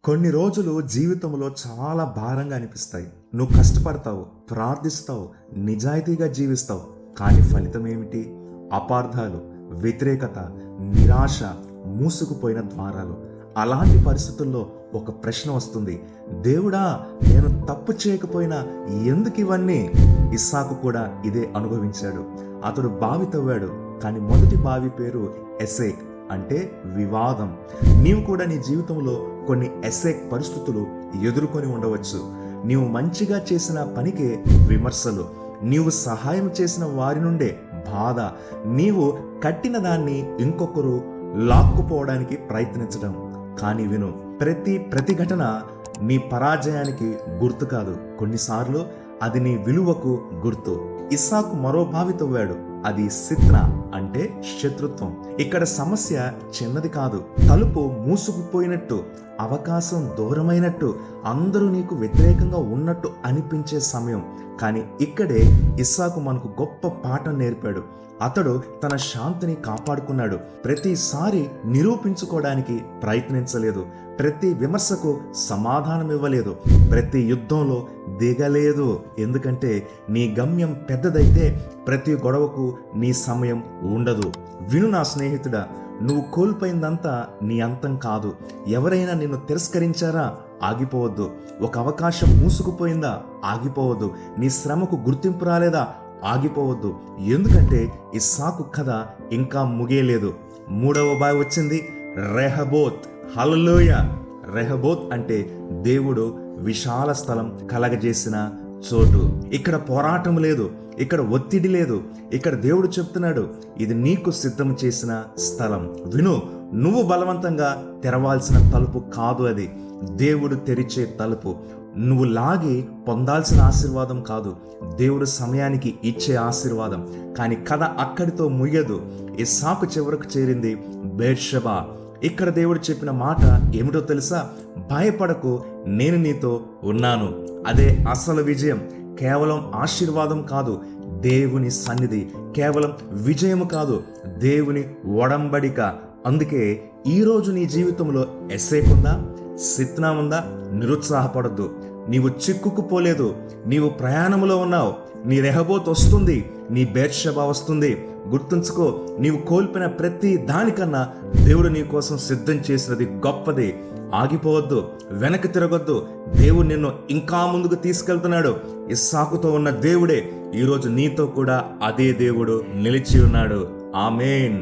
కొన్ని రోజులు జీవితంలో చాలా భారంగా అనిపిస్తాయి. నువ్వు కష్టపడతావు, ప్రార్థిస్తావు, నిజాయితీగా జీవిస్తావు. కానీ ఫలితం ఏమిటి? అపార్థాలు, వ్యతిరేకత, నిరాశ, మూసుకుపోయిన ద్వారాలు. అలాంటి పరిస్థితుల్లో ఒక ప్రశ్న వస్తుంది, దేవుడా, నేను తప్పు చేయకపోయినా ఎందుకు ఇవన్నీ? ఇస్సాకు కూడా ఇదే అనుభవించాడు. అతడు బావి తవ్వాడు, కానీ మొదటి బావి పేరు ఎసేక్, అంటే వివాదం. నీవు కూడా నీ జీవితంలో కొన్ని ఎసేక్ పరిస్థితులు ఎదుర్కొని ఉండవచ్చు. నీవు మంచిగా చేసిన పనికే విమర్శలు, నీవు సహాయం చేసిన వారి నుండే బాధ, నీవు కట్టిన దాన్ని ఇంకొకరు లాక్కుపోవడానికి ప్రయత్నించడం. కానీ విను, ప్రతి ప్రతిఘటన నీ పరాజయానికి గుర్తు కాదు, కొన్నిసార్లు అది నీ విలువకు గుర్తు. ఇస్సాకు మరో బావి తవ్వాడు, అది సిత్నా, అంటే శత్రుత్వం. ఇక్కడ సమస్య చిన్నది కాదు. తలుపు మూసుకుపోయినట్టు, అవకాశం దూరమైనట్టు, అందరూ నీకు వ్యతిరేకంగా ఉన్నట్టు అనిపించే సమయం. కానీ ఇక్కడే ఇస్సాకు మనకు గొప్ప పాఠం నేర్పాడు. అతడు తన శాంతిని కాపాడుకున్నాడు. ప్రతిసారి నిరూపించుకోవడానికి ప్రయత్నించలేదు, ప్రతి విమర్శకు సమాధానం ఇవ్వలేదు, ప్రతి యుద్ధంలో దిగలేదు. ఎందుకంటే నీ గమ్యం పెద్దదైతే ప్రతి గొడవకు నీ సమయం ఉండదు. విను నా స్నేహితుడా, నువ్వు కోల్పోయిందంతా నీ అంతం కాదు. ఎవరైనా నిన్ను తిరస్కరించారా? ఆగిపోవద్దు. ఒక అవకాశం మూసుకుపోయిందా? ఆగిపోవద్దు. నీ శ్రమకు గుర్తింపు రాలేదా? ఆగిపోవద్దు. ఎందుకంటే ఇస్సాకు కథ ఇంకా ముగియలేదు. మూడవ బావి వచ్చింది, రెహబోత్. హల్లెలూయా! రెహబోత్ అంటే దేవుడు విశాల స్థలం కలగజేసిన చోటు. ఇక్కడ పోరాటం లేదు, ఇక్కడ ఒత్తిడి లేదు. ఇక్కడ దేవుడు చెప్తున్నాడు, ఇది నీకు సిద్ధం చేసిన స్థలం. విను, నువ్వు బలవంతంగా తెరవాల్సిన తలుపు కాదు అది. దేవుడు తెరిచే తలుపు. నువ్వు లాగి పొందాల్సిన ఆశీర్వాదం కాదు, దేవుడు సమయానికి ఇచ్చే ఆశీర్వాదం. కానీ కథ అక్కడితో ముగియదు. ఇస్సాకు చివరకు చేరింది బేర్షెబా. ఇక్కడ దేవుడు చెప్పిన మాట ఏమిటో తెలుసా? భయపడకు, నేను నీతో ఉన్నాను. అదే అసలు విజయం. కేవలం ఆశీర్వాదం కాదు, దేవుని సన్నిధి. కేవలం విజయము కాదు, దేవుని ఒడంబడిక. అందుకే ఈరోజు నీ జీవితంలో ఎస్సేక్ ఉందా? సిత్నా ఉందా? నిరుత్సాహపడద్దు. నీవు చిక్కుకుపోలేదు. నీవు ప్రయాణంలో ఉన్నావు. నీ రెహబోత్ వస్తుంది, నీ బేర్షెబా వస్తుంది. గుర్తుంచుకో, నీవు కోల్పోయిన ప్రతి దానికన్నా దేవుడు నీ కోసం సిద్ధం చేసినది గొప్పది. ఆగిపోవద్దు, వెనక్కి తిరగొద్దు. దేవుడు నిన్ను ఇంకా ముందుకు తీసుకెళ్తున్నాడు. ఇస్సాకుతో ఉన్న దేవుడే ఈరోజు నీతో కూడా అదే దేవుడు నిలిచి ఉన్నాడు. ఆమేన్.